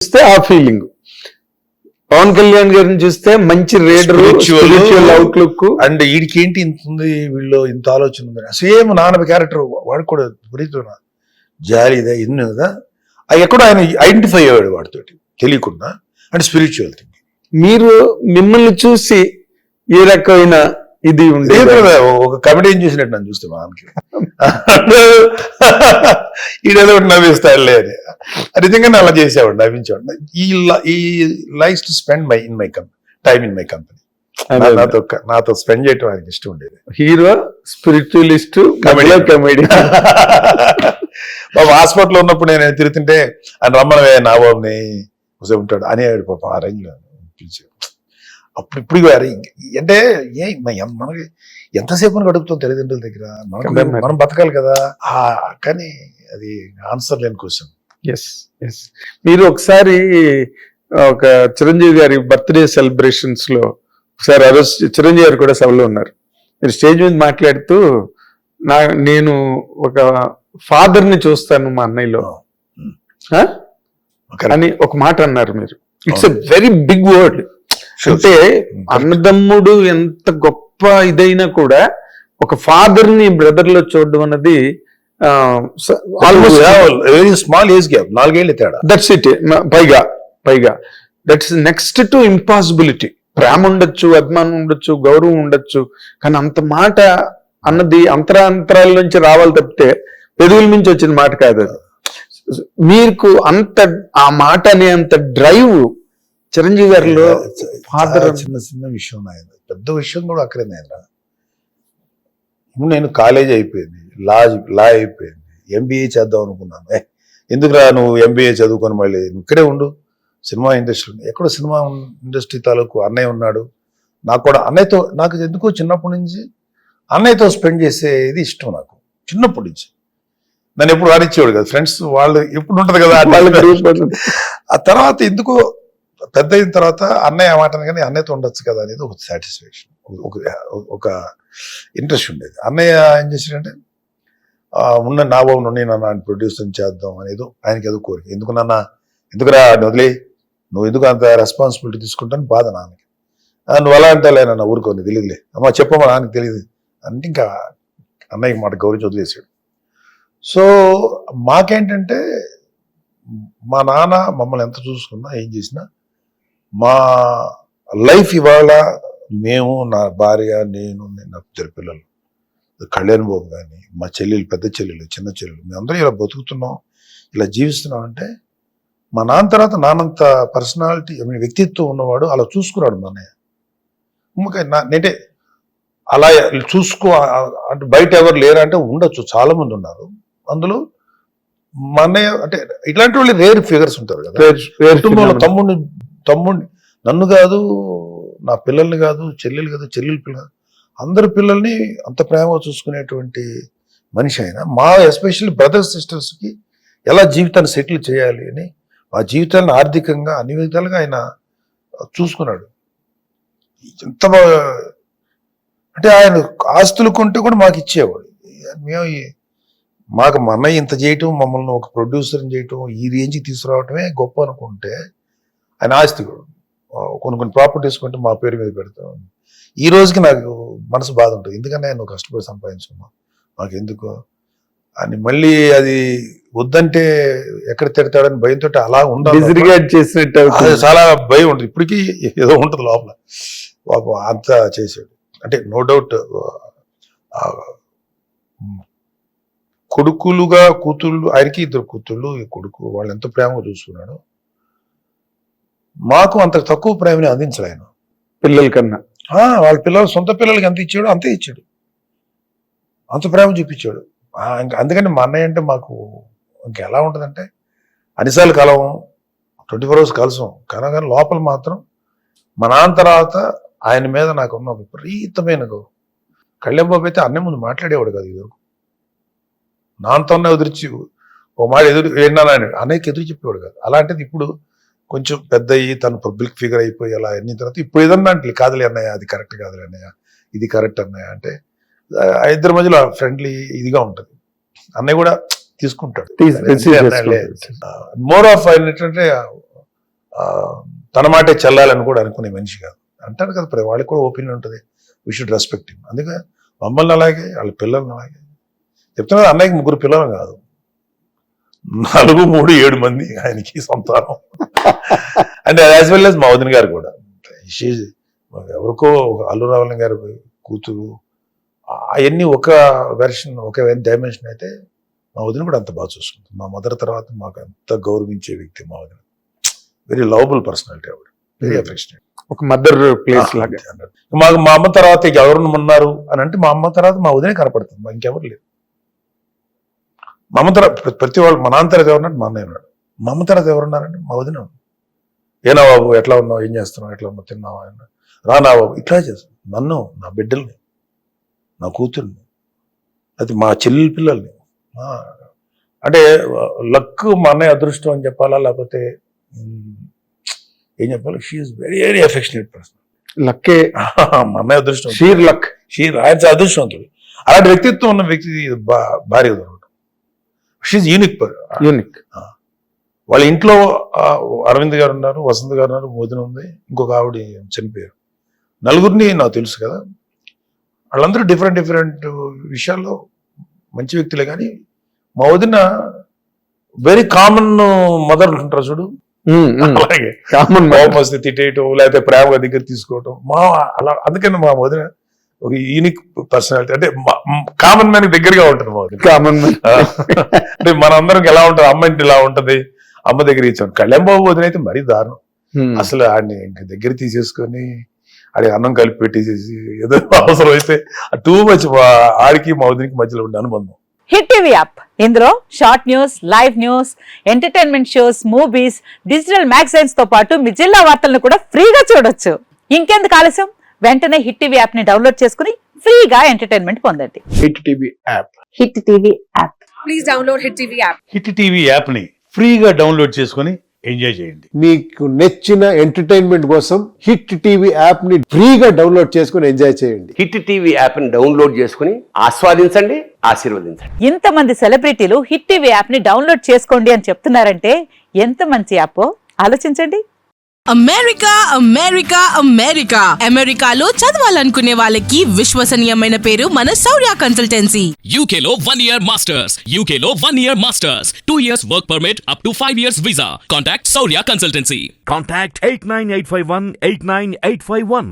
చూస్తే ఆ ఫీలింగ్, పవన్ కళ్యాణ్ గారిని చూస్తే మంచి రీడర్, స్పిరిచువల్ అవుట్లుక్. అండ్ వీడికి ఏంటి ఇంత ఉంది, వీళ్ళు ఇంత ఆలోచన ఉంది. సేమ్ నాన్న క్యారెక్టర్ వాడు కూడా విపరీతమైన జాలి ఇదే ఇన్ని కదా, అవి ఎక్కడో ఆయన ఐడెంటిఫై అయ్యాడు వాడితోటి తెలియకుండా. అంటే స్పిరిచువల్ థింగ్. మీరు మిమ్మల్ని చూసి ఏ రకమైన ఇది ఉండేది? ఒక కమెడీని చూసినట్టు నన్ను చూస్తే మా నాన్నకి ఈడేదో ఒకటి నవ్విస్తాడులే అని నిజంగానే అలా చేసేవాడు, నవ్వించేవాడు. ఈ likes to spend in my time in my company. నాతో స్పెండ్ చేయటం ఆయనకి ఇష్టం ఉండేది. Hero, spiritualist, comedy. బాబు హాస్పిటల్లో ఉన్నప్పుడు నేను తిరుగుతుంటే ఆయన రమ్మనవే నా బాబుని ఉంటాడు అనేవాడు పాపం. ఆ రేంజ్ లో పిలిచాడు. అప్పుడు ఇప్పుడు అంటే మనకి ఎంతసేపు గడుపుతాం తల్లిదండ్రుల దగ్గర, మనం బతకాలి కదా. కానీ అది ఆన్సర్ లేని క్వశ్చన్. Yes yes. మీరు ఒకసారి ఒక చిరంజీవి గారి బర్త్డే సెలబ్రేషన్స్ లో ఒకసారి, ఆ రోజు చిరంజీవి గారు కూడా సభలో ఉన్నారు, మీరు స్టేజ్ మీద మాట్లాడుతూ నేను ఒక ఫాదర్ ని చూస్తాను మా అన్నయ్యలో అని ఒక మాట అన్నారు మీరు. It's a very big word. అంటే అన్నదమ్ముడు ఎంత గొప్ప ఇదైనా కూడా ఒక ఫాదర్ ని బ్రదర్ లో చూడడం అన్నది ఆల్మోస్ట్ స్మాల్ ఏజ్ గ్యాప్, 4 ఏళ్ళు తేడా. That's it. పైగా దట్స్ నెక్స్ట్ టు ఇంపాసిబిలిటీ. ప్రేమ ఉండొచ్చు, అభిమానం ఉండొచ్చు, గౌరవం ఉండొచ్చు, కానీ అంత మాట అన్నది అంతరాంతరాల నుంచి రావాలి తప్పితే పెదవుల నుంచి వచ్చిన మాట కాదు. మీకు అంత ఆ మాట అనే అంత డ్రైవ్ చిరంజీవి గారిలో ఫాదర్. చిన్న చిన్న విషయం నాయన, పెద్ద విషయం కూడా అక్కడే నాయన. నేను కాలేజ్ అయిపోయింది, లా అయిపోయింది, ఎంబీఏ చేద్దాం అనుకున్నాను. ఎందుకురా నువ్వు ఎంబీఏ చదువుకొని మళ్ళీ ఇక్కడే ఉండు, సినిమా ఇండస్ట్రీ. ఎక్కడో సినిమా ఇండస్ట్రీ తాలూకు అన్నయ్య ఉన్నాడు. నాకు కూడా అన్నయ్యతో, నాకు ఎందుకో చిన్నప్పటి నుంచి అన్నయ్యతో స్పెండ్ చేసేది ఇష్టం నాకు చిన్నప్పటి నుంచి. నన్ను ఎప్పుడు రానిచ్చేవాడు కదా ఫ్రెండ్స్ వాళ్ళు, ఎప్పుడు ఉంటది కదా ఆ తర్వాత ఎందుకో పెద్ద అయిన తర్వాత అన్నయ్య మాటను కానీ అన్నయ్యతో ఉండొచ్చు కదా అనేది ఒక సాటిస్ఫాక్షన్, ఒక ఇంట్రెస్ట్ ఉండేది. అన్నయ్య ఏం చేశాడంటే ఉన్న నా బాబు నుండి నన్ను ప్రొడ్యూసర్ చేద్దాం అనేది ఆయనకి ఏదో కోరిక. ఎందుకురా వదిలే, నువ్వు ఎందుకు అంత రెస్పాన్సిబిలిటీ తీసుకుంటాను బాధ నాన్నకి. నువ్వు అలా అంటేలే నన్ను ఊరుకోని తెలియదులే, అమ్మా చెప్పమ్మా నాన్నకి తెలియదు అంటే ఇంకా అన్నయ్యకి మాట గౌరవించి వదిలేసాడు. సో మాకేంటంటే మా నాన్న మమ్మల్ని ఎంత చూసుకున్నా ఏం చేసినా మా లైఫ్ ఇవాళ మేము, నా భార్య, నేను, నా 2 పిల్లలు, కళ్యాణ్ బాబు కానీ, మా చెల్లెలు, పెద్ద చెల్లెలు, చిన్న చెల్లెలు, మేమందరం ఇలా బతుకుతున్నాం, ఇలా జీవిస్తున్నాం అంటే మా నాన్న తర్వాత నాన్నంత పర్సనాలిటీ, వ్యక్తిత్వం ఉన్నవాడు అలా చూసుకున్నాడు మా అన్నయ్య. నేంటే అలా చూసుకో అంటే బయట ఎవరు లేరా అంటే ఉండొచ్చు, చాలా మంది ఉన్నారు. అందులో మా అన్నయ్య అంటే ఇట్లాంటి వాళ్ళు రేర్ ఫిగర్స్ ఉంటారు కదా కుటుంబంలో. తమ్ముడిని నన్ను కాదు, నా పిల్లల్ని కాదు, చెల్లెలు కాదు, చెల్లెల పిల్లలు, అందరి పిల్లల్ని అంత ప్రేమగా చూసుకునేటువంటి మనిషి ఆయన. మా ఎస్పెషల్లీ బ్రదర్స్ సిస్టర్స్కి ఎలా జీవితాన్ని సెటిల్ చేయాలి అని, ఆ జీవితాన్ని ఆర్థికంగా అన్ని విధాలుగా ఆయన చూసుకున్నాడు. ఎంత అంటే ఆయన ఆస్తులు కొంటే కూడా మాకు ఇచ్చేవాడు. మేము మాకు మా అన్నయ్య ఇంత చేయటం, మమ్మల్ని ఒక ప్రొడ్యూసర్ని చేయటం, ఈ రేంజ్కి తీసుకురావటమే గొప్ప అనుకుంటే, ఆయన ఆస్తి కొన్ని ప్రాపర్టీస్ కొంటే మా పేరు మీద పెడతాం. ఈ రోజుకి నాకు మనసు బాధ ఉంటుంది, ఎందుకంటే నేను కష్టపడి సంపాదించుకున్నాను, మాకు ఎందుకు అని మళ్ళీ అది వద్దంటే ఎక్కడ తిడతాడని భయంతో అలా ఉండాలి చేసినట్టు చాలా భయం ఉంటుంది. ఇప్పటికీ ఏదో ఉంటుంది లోపల. అంతా చేసాడు అంటే నో డౌట్. కొడుకులుగా కూతుళ్ళు, ఆయనకి 2 కూతుళ్ళు, ఈ కొడుకు, వాళ్ళు ఎంత ప్రేమగా చూసుకున్నాడు. మాకు అంత తక్కువ ప్రేమని అందించడు ఆయన పిల్లల కన్నా. వాళ్ళ పిల్లలు, సొంత పిల్లలకి ఎంత ఇచ్చాడు అంతే ఇచ్చాడు, అంత ప్రేమ చూపించాడు. అందుకని మా అన్నయ్య అంటే మాకు ఇంకెలా ఉంటుందంటే అన్నిసార్లు కలవం, 24 hours కలసం, కానీ లోపల మాత్రం మా నాన్న తర్వాత ఆయన మీద నాకు ఉన్న విపరీతమైన గౌరవం. కళ్యాణ్ బాబు అయితే అన్నయ్య ముందు మాట్లాడేవాడు కాదు, ఇదివరకు నాన్నతోనే ఎదురిచి ఓ మాట ఏంటని అన్నయ్యకి ఎదురు చెప్పేవాడు కాదు. అలాంటిది ఇప్పుడు కొంచెం పెద్ద అయ్యి తను పబ్లిక్ ఫిగర్ అయిపోయి అలా అన్ని తర్వాత ఇప్పుడు ఏదన్నా అంటే కాదులే అన్నయ్య, అది కరెక్ట్ కాదులే అన్నయ్య, ఇది కరెక్ట్ అన్నయ్య అంటే ఇద్దరి మధ్యలో ఫ్రెండ్లీ ఇదిగా ఉంటుంది. అన్నయ్య కూడా తీసుకుంటాడు. మోర్ ఆఫ్ ఆయన ఏంటంటే తన మాటే చెల్లాలని కూడా అనుకునే మనిషి కాదు. అంటారు కదా, వాళ్ళకి కూడా ఒపీనియన్ ఉంటుంది, వీ షుడ్ రెస్పెక్ట్ హిమ్. అందుకే మమ్మల్ని అలాగే, వాళ్ళ పిల్లల్ని అలాగే చెప్తున్నది. అన్నయ్యకి 3 పిల్లలు కాదు, 4, 3, 7 మంది ఆయనకి సంతానం. అంటే యాజ్ వెల్ యాజ్ మా వదిన గారు కూడా. ఎవరికో అల్లు రావణ గారి కూతురు, అవన్నీ ఒక వెర్షన్, ఒక డైమెన్షన్ అయితే మా వదిన కూడా అంత బాగా చూసుకుంటుంది. మా మదర్ తర్వాత మాకు అంత గౌరవించే వ్యక్తి మా వదిన. వెరీ లవబుల్ పర్సనాలిటీ ఆవిడ, వెరీ అఫెక్షనేట్, ఒక మదర్ ప్లేస్ లాగా. మాకు మా అమ్మ తర్వాత ఎవరు ఉన్నారు అని అంటే మా అమ్మ తర్వాత మా వదినే కనపడుతుంది, మా ఇంకెవరు లేదు. మా అమ్మ తర్వాత ప్రతి వాళ్ళు, మా నాన్న తర్వాత ఎవరున్నాడు, మా అన్నయ్య ఉన్నాడు. మా అమ్మ తర్వాత ఎవరున్నారంటే మా వదిన. ఏనా బాబు ఎట్లా ఉన్నావు, ఏం చేస్తున్నావు, ఎట్లా ఉన్నావు, తిన్నావా, రానా బాబు, ఇట్లా చేస్తాను. నన్ను, నా బిడ్డల్ని, నా కూతుర్ని, అది మా చెల్లి పిల్లల్ని. అంటే లక్ మా అన్నయ్య అదృష్టం అని చెప్పాలా, లేకపోతే ఏం చెప్పాలి, she is very very affectionate person. లక్కే మా అన్నయ్య అదృష్టం, షీర్ లక్, ఆయన అదృష్టవంతుడు. అలాంటి వ్యక్తిత్వం ఉన్న వ్యక్తి భార్య దొరకడం. She unique. వాళ్ళ ఇంట్లో అరవింద్ గారు ఉన్నారు, వసంత్ గారు ఉన్నారు, మోదిన ఉంది, ఇంకొక ఆవిడ చనిపోయారు. 4 నాకు తెలుసు కదా. వాళ్ళందరూ డిఫరెంట్ విషయాల్లో మంచి వ్యక్తులే. కానీ మా వదిన వెరీ కామన్ మదర్ ఉంటారు చూడు, అలాగే కామన్ కోపం వస్తే తిట్టేయటం, లేకపోతే ప్రేమగా దగ్గర తీసుకోవటం. అలా అందుకని మా వదిన ఒక యూనిక్ పర్సనాలిటీ. అంటే కామన్ మ్యాన్ దగ్గరగా ఉంటుంది మా వదిన. కామన్ మ్యాన్ అంటే మనందరికి ఎలా ఉంటుంది, అమ్మ ఇంటి ఇలా ఉంటది, అమ్మ దగ్గర ఇచ్చాను. కళ్యాణ్ బాబు వదిన అయితే మరీ దారుణం. అసలు ఆడిని ఇంక దగ్గర తీసేసుకొని ఆడి అన్నం కలిపి పెట్టేసేసి ఏదో అవసరం అయితే టూ మచ్ ఆడికి మా వదినికి మధ్యలో ఉండే అనుబంధం. హిట్ టీవీ యాప్, ఇందులో short news, live news, entertainment shows, movies, digital magazines తో పాటు మీ జిల్లా వార్తలను కూడా ఫ్రీగా చూడొచ్చు. ఇంకెందుకు ఆలస్యం, వెంటనే హిట్ టీవీ యాప్ ని డౌన్లోడ్ చేసుకుని ఫ్రీగా ఎంటర్టైన్మెంట్ పొందండి. Hit TV app. Hit TV app. Please download Hit TV app. Hit TV యాప్ని ఫ్రీగా డౌన్లోడ్ చేసుకొని ఎంజాయ్ చేయండి. మీకు నచ్చిన ఎంటర్టైన్మెంట్ కోసం హిట్ టీవీ యాప్ ని ఫ్రీగా డౌన్లోడ్ చేసుకుని ఎంజాయ్ చేయండి. హిట్ టీవీ యాప్ని డౌన్లోడ్ చేసుకుని ఆస్వాదించండి, ఆశీర్వదించండి. ఇంతమంది సెలబ్రిటీలు హిట్ టీవీ యాప్ ని డౌన్లోడ్ చేసుకోండి అని చెప్తున్నారంటే ఎంత మంచి యాప్ ఆలోచించండి. అమెరికా అమెరికా అమెరికా అమెరికాలో చదవాలనుకునే వాళ్ళకి విశ్వసనీయమైన పేరు మన శౌర్య కన్సల్టెన్సీ. UK లో 1 year masters, UK లో 1 year masters, 2 years work permit up to 5 years visa. Contact Saurya Consultancy. Contact 89851 89851.